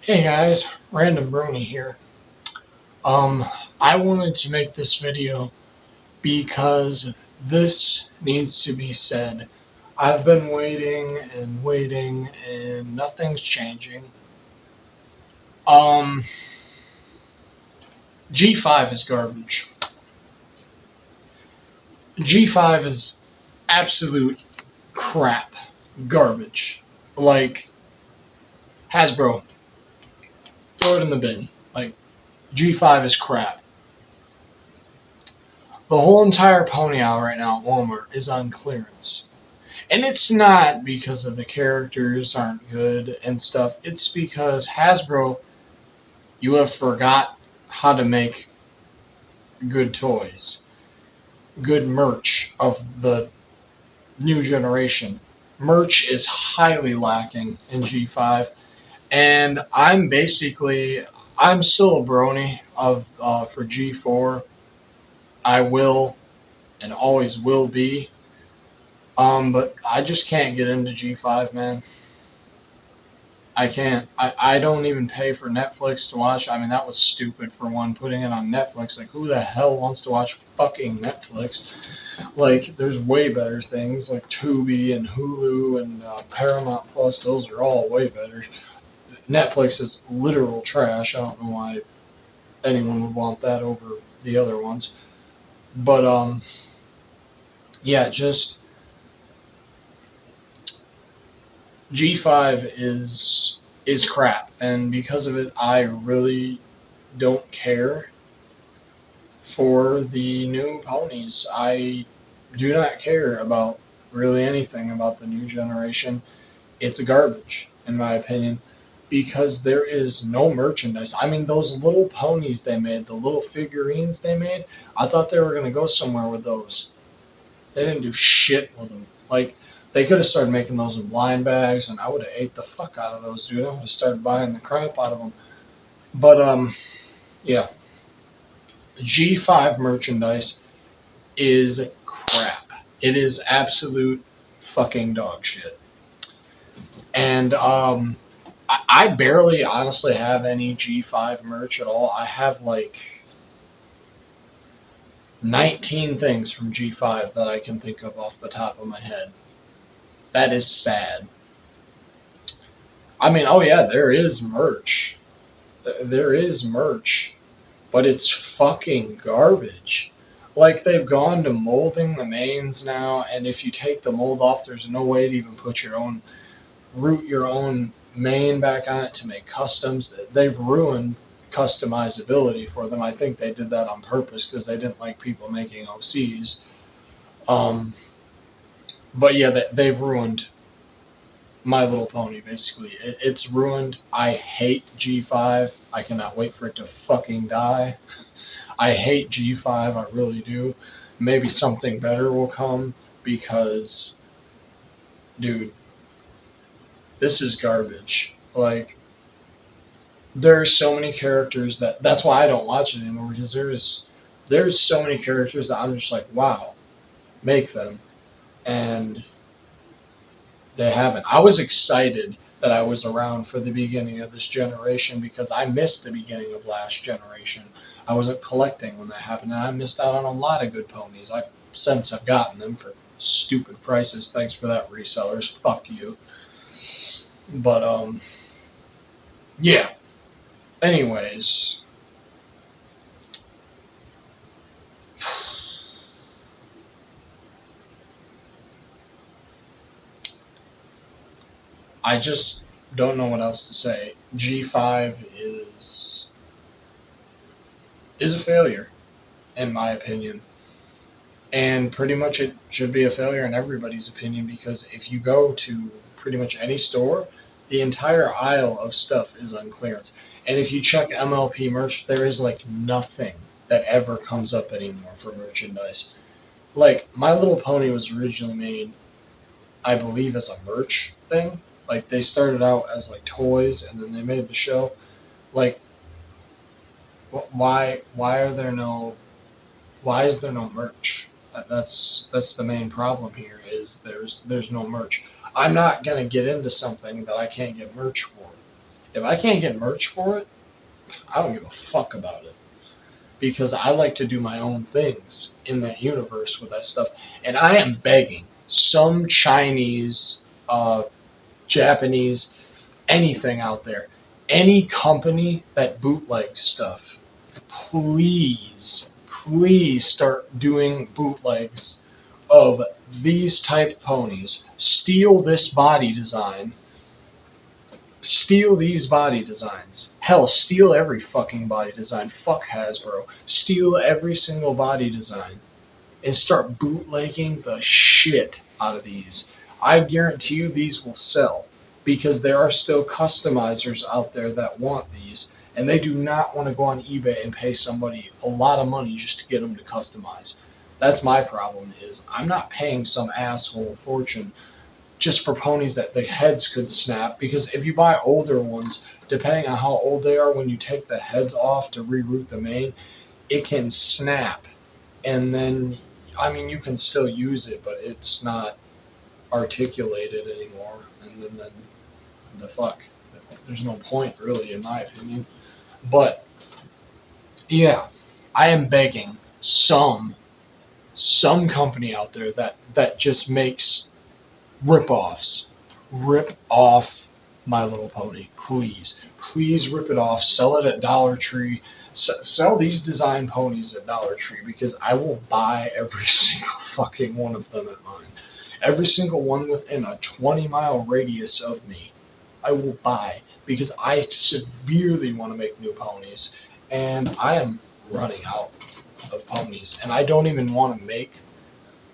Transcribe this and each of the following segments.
Hey guys, Random Brony here. Um, I wanted to make this video because this needs to be said. I've been waiting and waiting and nothing's changing. Um, G5 is garbage. G5 is absolute crap. Garbage. Like, Hasbro, throw it in the bin. Like, G5 is crap. The whole entire pony aisle right now at Walmart is on clearance. And it's not because of the characters aren't good and stuff. It's because Hasbro, you have forgot how to make good toys, good merch of the new generation. Merch is highly lacking in G5, and I'm still a brony of for G4. I will and always will be. But I just can't get into G5, man. I can't. I don't even pay for Netflix to watch. I mean, that was stupid for one, putting it on Netflix. Like, who the hell wants to watch fucking Netflix? Like, there's way better things like Tubi and Hulu and Paramount Plus. Those are all way better. Netflix is literal trash. I don't know why anyone would want that over the other ones. But, yeah, just G5 is crap. And because of it, I really don't care for the new ponies. I do not care about really anything about the new generation. It's garbage, in my opinion, because there is no merchandise. I mean, those little ponies they made, the little figurines they made, I thought they were going to go somewhere with those. They didn't do shit with them. Like, they could have started making those in blind bags, and I would have ate the fuck out of those, dude. I would have started buying the crap out of them. But, yeah. G5 merchandise is crap. It is absolute fucking dog shit. And I barely honestly have any G5 merch at all. I have like 19 things from G5 that I can think of off the top of my head. That is sad. I mean, oh yeah, there is merch. There is merch, but it's fucking garbage. Like, they've gone to molding the mains now, and if you take the mold off, there's no way to even put root your own main back on it to make customs. They've ruined customizability for them. I think they did that on purpose because they didn't like people making OCs. Um, but yeah, they've ruined My Little Pony, basically. It's ruined. I hate G5. I cannot wait for it to fucking die. I hate G5, I really do. Maybe something better will come because, dude, this is garbage. Like, there are so many characters that's why I don't watch it anymore, because there's so many characters that I'm just like, wow, make them. And they haven't. I was excited that I was around for the beginning of this generation because I missed the beginning of last generation. I wasn't collecting when that happened, and I missed out on a lot of good ponies. I've gotten them for stupid prices. Thanks for that, resellers. Fuck you. But yeah. Anyways, I just don't know what else to say. G5 is a failure, in my opinion. And pretty much it should be a failure in everybody's opinion, because if you go to pretty much any store, the entire aisle of stuff is on clearance. And if you check MLP merch, there is like nothing that ever comes up anymore for merchandise. Like, My Little Pony was originally made, I believe, as a merch thing. Like, they started out as like toys, and then they made the show. Like, why is there no merch? That's the main problem here. Is there's no merch. I'm not gonna get into something that I can't get merch for. If I can't get merch for it, I don't give a fuck about it. Because I like to do my own things in that universe with that stuff. And I am begging some Chinese, Japanese, anything out there, any company that bootlegs stuff, please start doing bootlegs of these type ponies. Steal this body design. Steal these body designs. Hell, steal every fucking body design. Fuck Hasbro. Steal every single body design and start bootlegging the shit out of these. I guarantee you these will sell because there are still customizers out there that want these and they do not want to go on eBay and pay somebody a lot of money just to get them to customize. That's my problem is I'm not paying some asshole a fortune just for ponies that the heads could snap because if you buy older ones, depending on how old they are, when you take the heads off to reroute the mane, it can snap and then I mean you can still use it, but it's not articulated anymore. And then the fuck, there's no point really, in my opinion. But yeah, I am begging some company out there that just makes rip-offs. Rip off My Little Pony, please rip it off. Sell it at Dollar Tree. Sell these design ponies at Dollar Tree because I will buy every single fucking one of them at mine. Every single one within a 20-mile radius of me, I will buy because I severely want to make new ponies, and I am running out of ponies, and I don't even want to make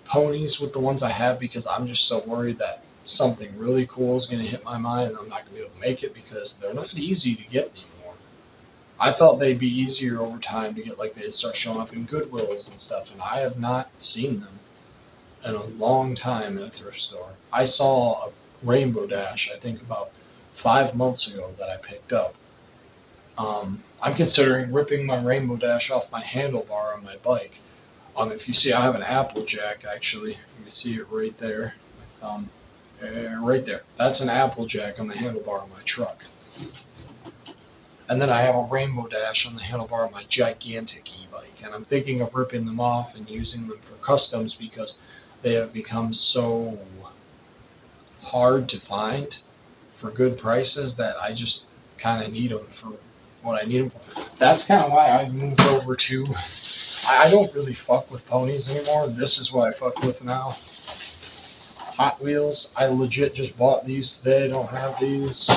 ponies with the ones I have because I'm just so worried that something really cool is going to hit my mind and I'm not going to be able to make it because they're not easy to get anymore. I thought they'd be easier over time to get, like they'd start showing up in Goodwills and stuff, and I have not seen them in a long time in a thrift store. I saw a Rainbow Dash, I think about 5 months ago, that I picked up. I'm considering ripping my Rainbow Dash off my handlebar on my bike. If you see, I have an Applejack actually. You can see it right there. My thumb. Right there. That's an Applejack on the handlebar of my truck. And then I have a Rainbow Dash on the handlebar of my gigantic e-bike. And I'm thinking of ripping them off and using them for customs because they have become so hard to find for good prices that I just kind of need them for what I need them for. That's kind of why I moved over to. I don't really fuck with ponies anymore. This is what I fuck with now. Hot Wheels. I legit just bought these today. Don't have these.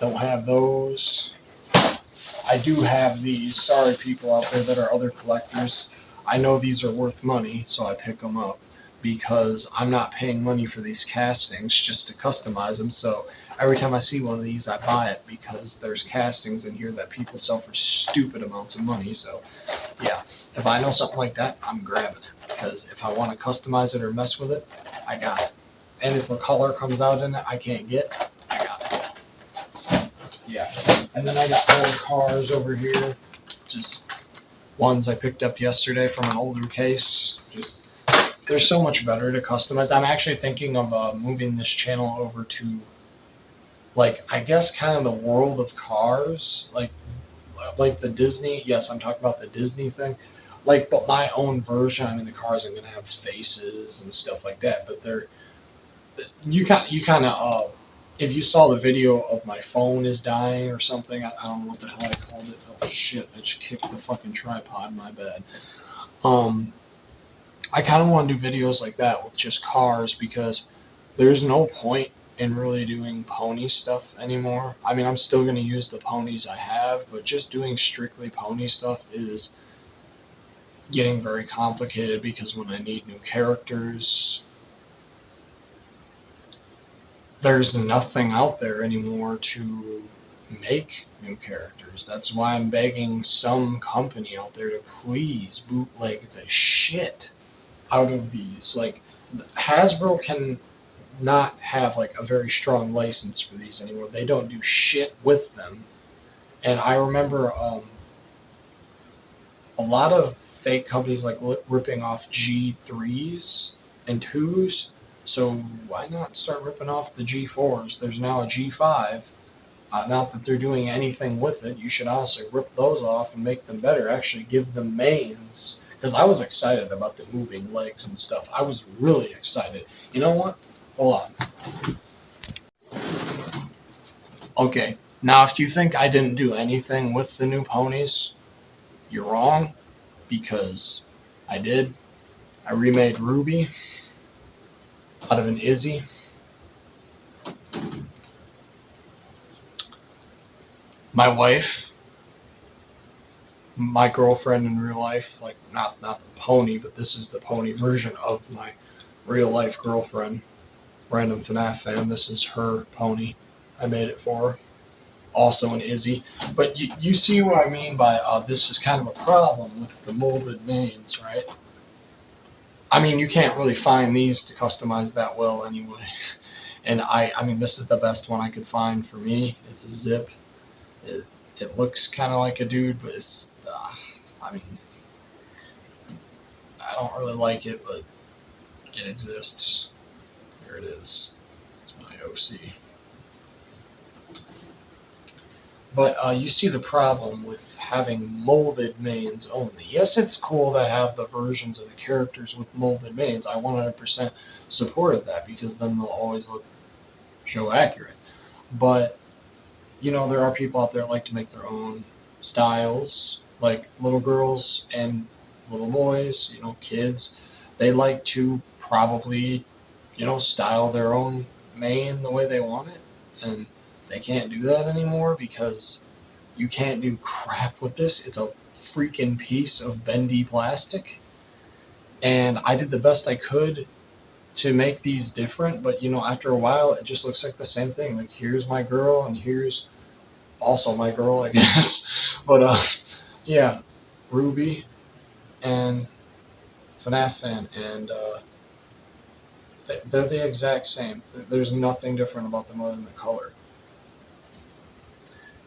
Don't have those. I do have these. Sorry, people out there that are other collectors. I know these are worth money, so I pick them up because I'm not paying money for these castings just to customize them. So every time I see one of these, I buy it because there's castings in here that people sell for stupid amounts of money. So yeah, if I know something like that, I'm grabbing it because if I want to customize it or mess with it, I got it. And if a color comes out in it I can't get, I got it. So, yeah. And then I got more cars over here, just ones I picked up yesterday from an older case. Just they're so much better to customize. I'm actually thinking of moving this channel over to, like, I guess kind of the world of cars, like the Disney. Yes, I'm talking about the Disney thing. Like, but my own version. I mean, the cars I'm gonna have faces and stuff like that. But they're you kind of if you saw the video of my phone is dying or something, I don't know what the hell I called it. Oh shit! I just kicked the fucking tripod. My bad. Um, I kind of want to do videos like that with just cars because there's no point in really doing pony stuff anymore. I mean, I'm still going to use the ponies I have, but just doing strictly pony stuff is getting very complicated because when I need new characters, there's nothing out there anymore to make new characters. That's why I'm begging some company out there to please bootleg the shit out of these. Like, Hasbro can not have like a very strong license for these anymore. They don't do shit with them. And I remember a lot of fake companies like ripping off G3s and 2s. So why not start ripping off the G4s? There's now a G5. Not that they're doing anything with it. You should honestly rip those off and make them better. Actually, give them mains. Because I was excited about the moving legs and stuff. I was really excited. You know what? Hold on. Okay, now if you think I didn't do anything with the new ponies, you're wrong. Because I did. I remade Ruby out of an Izzy. My wife, my girlfriend in real life, like not the pony, but this is the pony version of my real life girlfriend, random FNAF fan. This is her pony. I made it for her. Also an Izzy. But you see what I mean by this is kind of a problem with the molded mains, right? I mean, you can't really find these to customize that well anyway. And I mean, this is the best one I could find for me. It's a zip. It looks kind of like a dude, but it's, I mean, I don't really like it, but it exists. Here it is. It's my OC. But you see the problem with having molded mains only. Yes, it's cool to have the versions of the characters with molded mains. I 100% supported that because then they'll always look show accurate. But you know, there are people out there that like to make their own styles, like little girls and little boys, you know, kids. They like to probably, you know, style their own main the way they want it. And they can't do that anymore because you can't do crap with this. It's a freaking piece of bendy plastic. And I did the best I could to make these different, but you know, after a while, it just looks like the same thing. Like, here's my girl, and here's also my girl, I guess. But yeah, Ruby and FNAF fan, and they're the exact same. There's nothing different about them other than the color.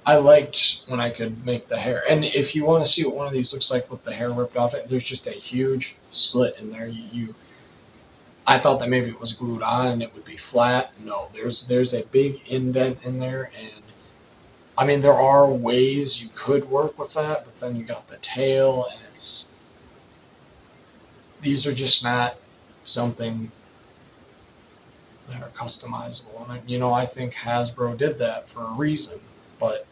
I liked when I could make the hair, and if you want to see what one of these looks like with the hair ripped off it, there's just a huge slit in there. I thought that maybe it was glued on and it would be flat. No, there's a big indent in there, and I mean, there are ways you could work with that, but then you got the tail, and these are just not something that are customizable. And you know, I think Hasbro did that for a reason, but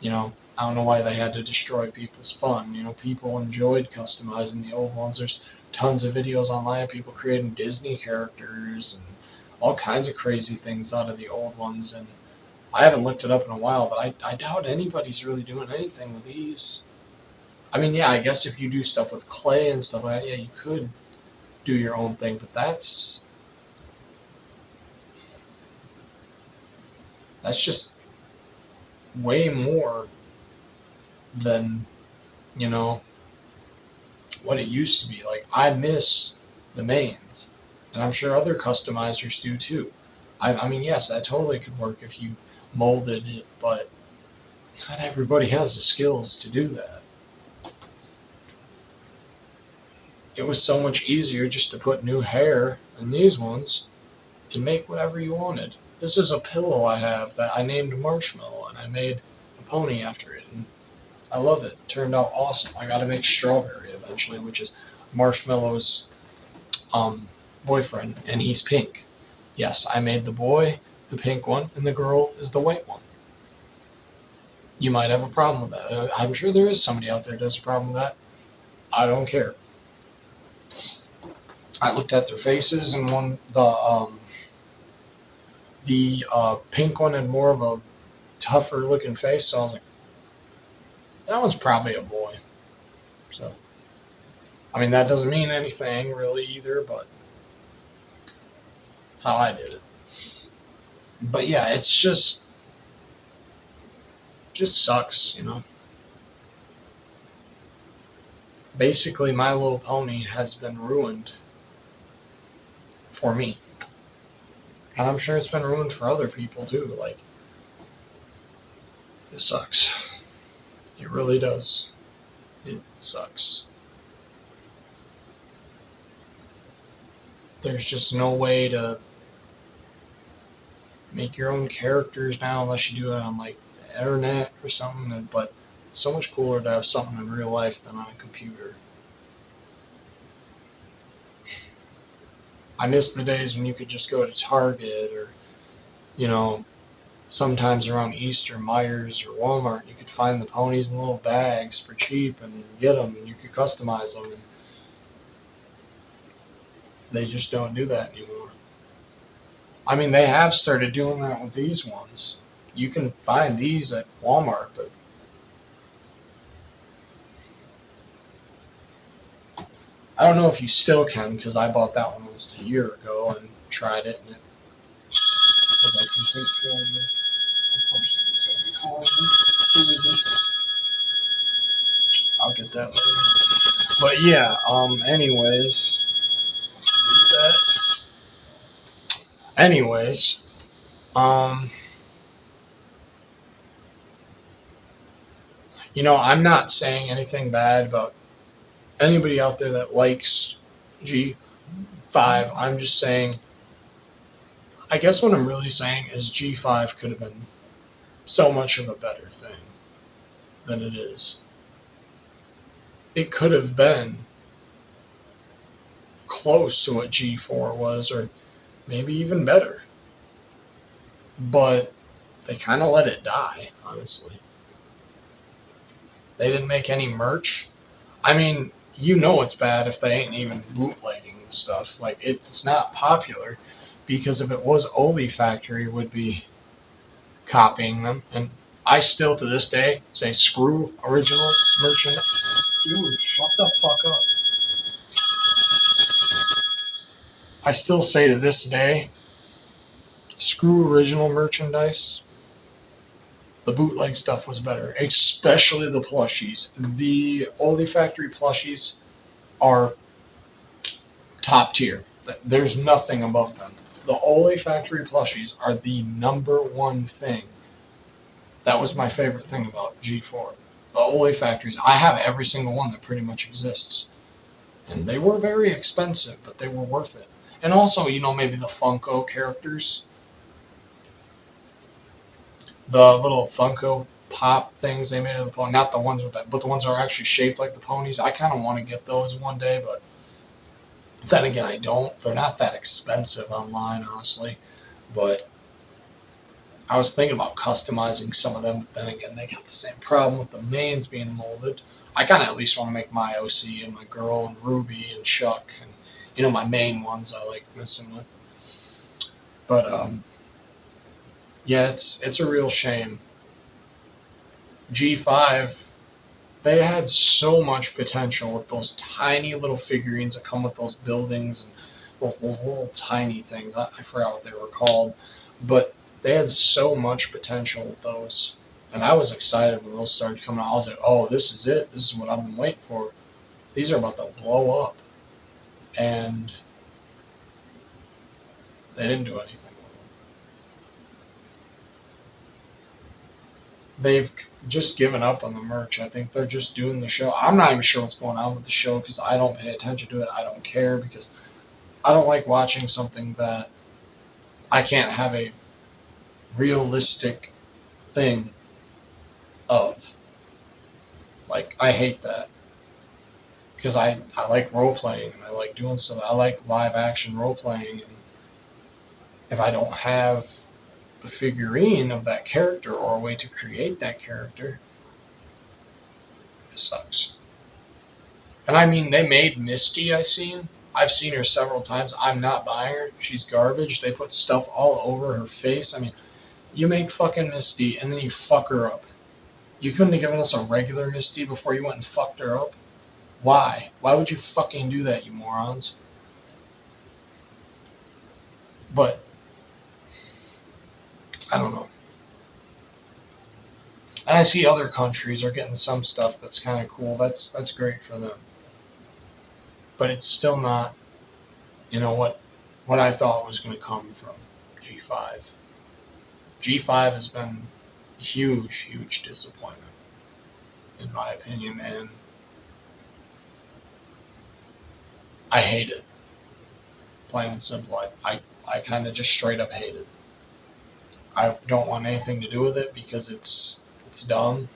you know, I don't know why they had to destroy people's fun. You know, people enjoyed customizing the old ones. There's tons of videos online of people creating Disney characters and all kinds of crazy things out of the old ones, and I haven't looked it up in a while, but I doubt anybody's really doing anything with these. I mean, yeah, I guess if you do stuff with clay and stuff like that, yeah, you could do your own thing, but that's just way more than, you know, what it used to be. Like, I miss the mains, and I'm sure other customizers do too. I mean, yes, that totally could work if you molded it, but not everybody has the skills to do that. It was so much easier just to put new hair in these ones and make whatever you wanted. This is a pillow I have that I named Marshmallow, and I made a pony after it, and I love it. It turned out awesome. I got to make Strawberry eventually, which is Marshmallow's boyfriend, and he's pink. Yes, I made the boy the pink one, and the girl is the white one. You might have a problem with that. I'm sure there is somebody out there that has a problem with that. I don't care. I looked at their faces, and the pink one had more of a tougher looking face, so I was like, that one's probably a boy. So, I mean, that doesn't mean anything really either, but that's how I did it. But yeah, it's just sucks, you know. Basically, My Little Pony has been ruined for me, and I'm sure it's been ruined for other people too. Like, it sucks. It really does. It sucks. There's just no way to make your own characters now unless you do it on like the internet or something. But it's so much cooler to have something in real life than on a computer. I miss the days when you could just go to Target or, you know, sometimes around Easter, Myers, or Walmart, you could find the ponies in little bags for cheap and get them, and you could customize them. And they just don't do that anymore. I mean, they have started doing that with these ones. You can find these at Walmart, but I don't know if you still can because I bought that one almost a year ago and tried it, and it was a complete failure. Of course, someone's going to be calling me. I'll get that later. But yeah, anyways, anyways, um, I'm not saying anything bad about anybody out there that likes G5. I'm just saying, I guess what I'm really saying is G5 could have been so much of a better thing than it is. It could have been close to what G4 was, or maybe even better. But they kind of let it die, honestly. They didn't make any merch. I mean, it's bad if they ain't even bootlegging stuff. Like, it's not popular because if it was Oli Factory, it would be copying them. And I still, to this day, say screw original merchandise. Dude, shut the fuck up. I still say to this day, screw original merchandise. The bootleg stuff was better, especially the plushies. The Oli Factory plushies are top tier. There's nothing above them. The Oli Factory plushies are the number one thing. That was my favorite thing about G4. The Oli Factories, I have every single one that pretty much exists. And they were very expensive, but they were worth it. And also, maybe the Funko characters. The little Funko Pop things they made of the pony. Not the ones with that, but the ones that are actually shaped like the ponies. I kind of want to get those one day, but then again, I don't. They're not that expensive online, honestly. But I was thinking about customizing some of them, but then again, they got the same problem with the mains being molded. I kind of at least want to make my OC and my girl and Ruby and Chuck and, my main ones I like messing with. But, yeah, it's a real shame. G5, they had so much potential with those tiny little figurines that come with those buildings and those little tiny things. I forgot what they were called, but they had so much potential with those. And I was excited when those started coming out. I was like, oh, this is it. This is what I've been waiting for. These are about to blow up. And they didn't do anything with them. They've just given up on the merch. I think they're just doing the show. I'm not even sure what's going on with the show because I don't pay attention to it. I don't care because I don't like watching something that I can't have a realistic thing of. Like, I hate that. Because I like role playing and I like doing stuff. I like live action role playing. And if I don't have a figurine of that character or a way to create that character, it sucks. And I mean, they made Misty, I've seen her several times. I'm not buying her. She's garbage. They put stuff all over her face. I mean, you make fucking Misty and then you fuck her up. You couldn't have given us a regular Misty before you went and fucked her up? Why? Why would you fucking do that, you morons? But, I don't know. And I see other countries are getting some stuff that's kind of cool. That's great for them. But it's still not, what I thought was going to come from G5. G5 has been a huge, huge disappointment, in my opinion, and I hate it. Plain and simple. I kind of just straight up hate it. I don't want anything to do with it because it's dumb.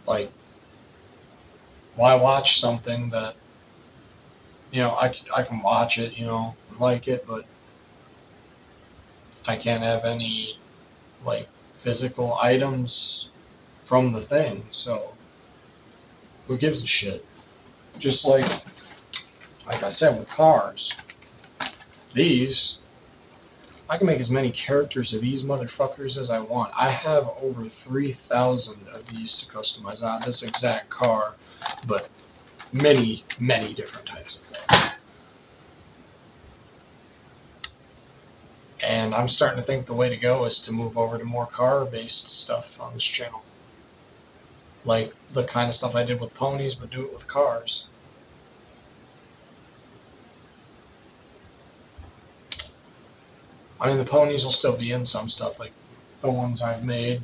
Like, why watch something that, I can watch it, like it, but I can't have any, like, physical items from the thing. So who gives a shit? Just like I said with cars, these I can make as many characters of these motherfuckers as I want. I have over 3,000 of these to customize. Not this exact car, but many, many different types of cars. And I'm starting to think the way to go is to move over to more car-based stuff on this channel. Like the kind of stuff I did with ponies, but do it with cars. I mean, the ponies will still be in some stuff, like the ones I've made.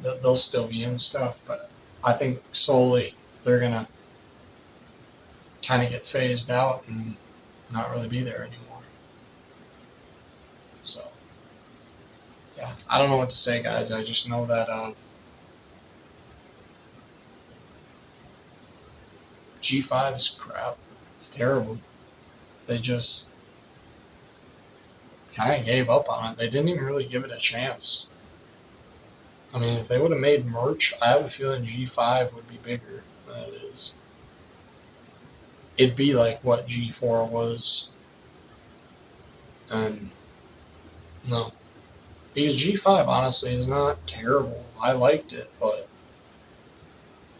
They'll still be in stuff, but I think slowly they're gonna kind of get phased out and not really be there anymore. So, yeah, I don't know what to say, guys. I just know that G5 is crap. It's terrible. They just kind of gave up on it. They didn't even really give it a chance. I mean, if they would have made merch, I have a feeling G5 would be bigger than it is. It'd be like what G4 was. And no. Because G5, honestly, is not terrible. I liked it, but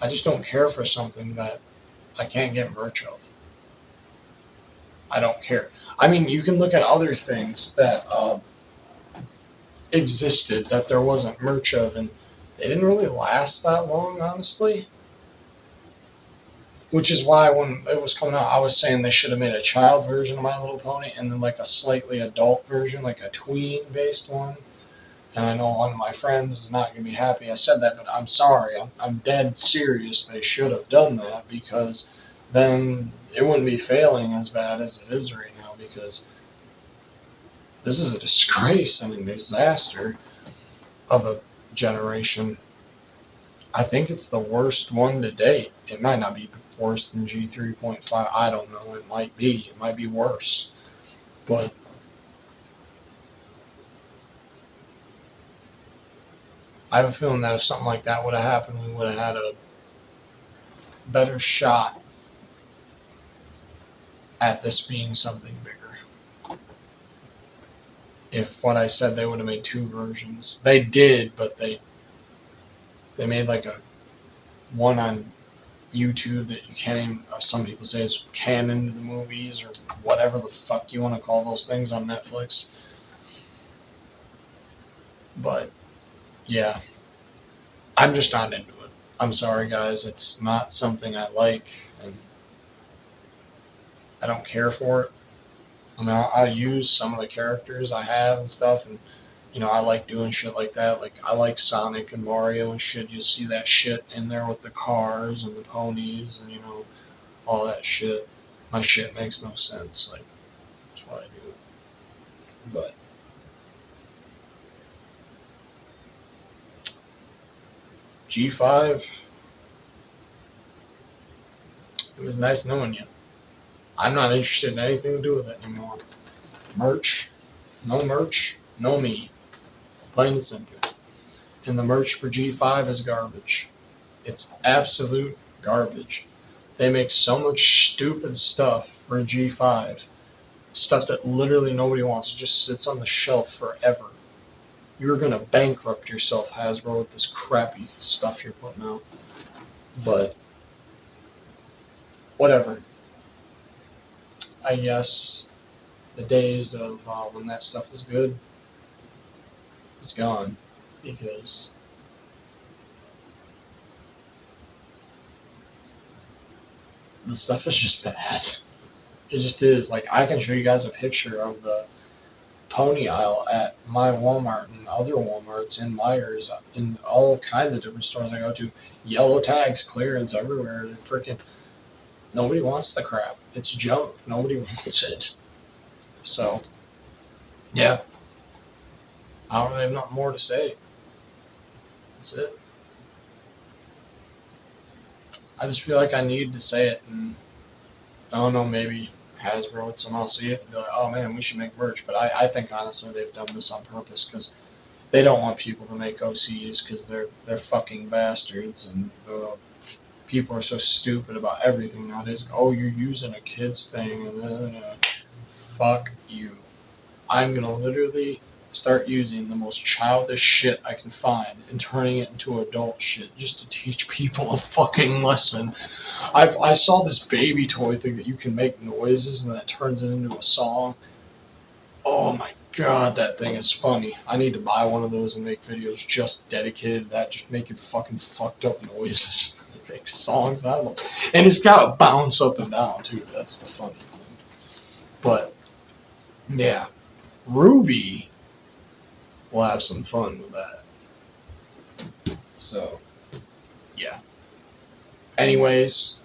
I just don't care for something that I can't get merch of. I don't care. I mean, you can look at other things that existed that there wasn't merch of, and they didn't really last that long, honestly. Which is why when it was coming out, I was saying they should have made a child version of My Little Pony and then like a slightly adult version, like a tween-based one. And I know one of my friends is not going to be happy I said that, but I'm sorry. I'm dead serious. They should have done that because then it wouldn't be failing as bad as it is right now, because this is a disgrace and a disaster of a generation. I think it's the worst one to date. It might not be worse than G3.5. I don't know. It might be. It might be worse. But I have a feeling that if something like that would have happened, we would have had a better shot at this being something bigger. If what I said, they would have made two versions. They did, but they made like a one on YouTube that you can't even, some people say is canon to the movies or whatever the fuck you want to call those things on Netflix. But yeah, I'm just not into it. I'm sorry, guys. It's not something I like, and I don't care for it. I mean, I use some of the characters I have and stuff, and I like doing shit like that. Like, I like Sonic and Mario and shit. You'll see that shit in there with the cars and the ponies and, all that shit. My shit makes no sense. Like, that's what I do. But G5, it was nice knowing you. I'm not interested in anything to do with it anymore. Merch, no me. Plain and simple. And the merch for G5 is garbage. It's absolute garbage. They make so much stupid stuff for G5. Stuff that literally nobody wants. It just sits on the shelf forever. You're going to bankrupt yourself, Hasbro, with this crappy stuff you're putting out. But whatever. I guess the days of when that stuff was good is gone, because the stuff is just bad. It just is. Like, I can show you guys a picture of the pony aisle at my Walmart and other Walmarts in Myers, in all kinds of different stores I go to. Yellow tags, clearance everywhere. They're freaking Nobody wants the crap. It's junk. Nobody wants it. So, yeah. I don't really have nothing more to say. That's it. I just feel like I need to say it, and I don't know, maybe Hasbro would somehow see it and be like, oh man, we should make merch. But I think honestly they've done this on purpose because they don't want people to make OCs because they're fucking bastards, and people are so stupid about everything nowadays. Oh, you're using a kid's thing, and then fuck you. I'm gonna literally start using the most childish shit I can find and turning it into adult shit just to teach people a fucking lesson. I saw this baby toy thing that you can make noises and then it turns it into a song. Oh my god, that thing is funny. I need to buy one of those and make videos just dedicated to that, just making fucking fucked up noises. Make songs out of them. And it's got to bounce up and down too. That's the funny thing. But yeah, Ruby will have some fun with that. So yeah. Anyways,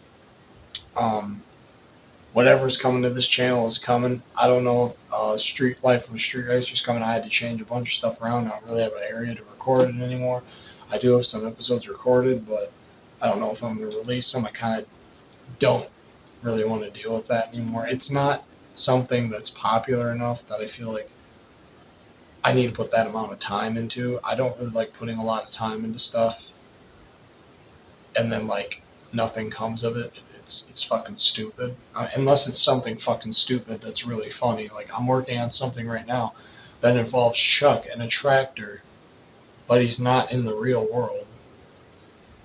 whatever's coming to this channel is coming. I don't know if Street Life of a Street Racer is coming. I had to change a bunch of stuff around. I don't really have an area to record it anymore. I do have some episodes recorded, but I don't know if I'm going to release them. I kind of don't really want to deal with that anymore. It's not something that's popular enough that I feel like I need to put that amount of time into. I don't really like putting a lot of time into stuff and then like nothing comes of it. It's fucking stupid. Unless it's something fucking stupid that's really funny. Like I'm working on something right now that involves Chuck and a tractor, but he's not in the real world.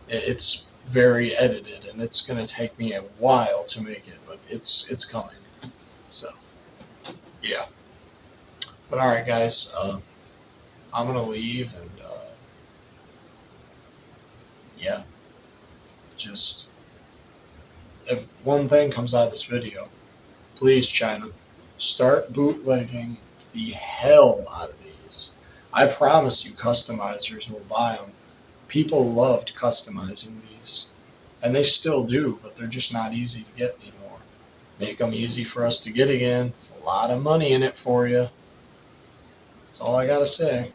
It's very edited, and it's gonna take me a while to make it, but it's coming. So yeah. But all right, guys. I'm gonna leave, and yeah, just if one thing comes out of this video, please, China, start bootlegging the hell out of these. I promise you, customizers will buy them. People loved customizing these, and they still do, but they're just not easy to get anymore. Make them easy for us to get again. It's a lot of money in it for you. That's all I gotta say.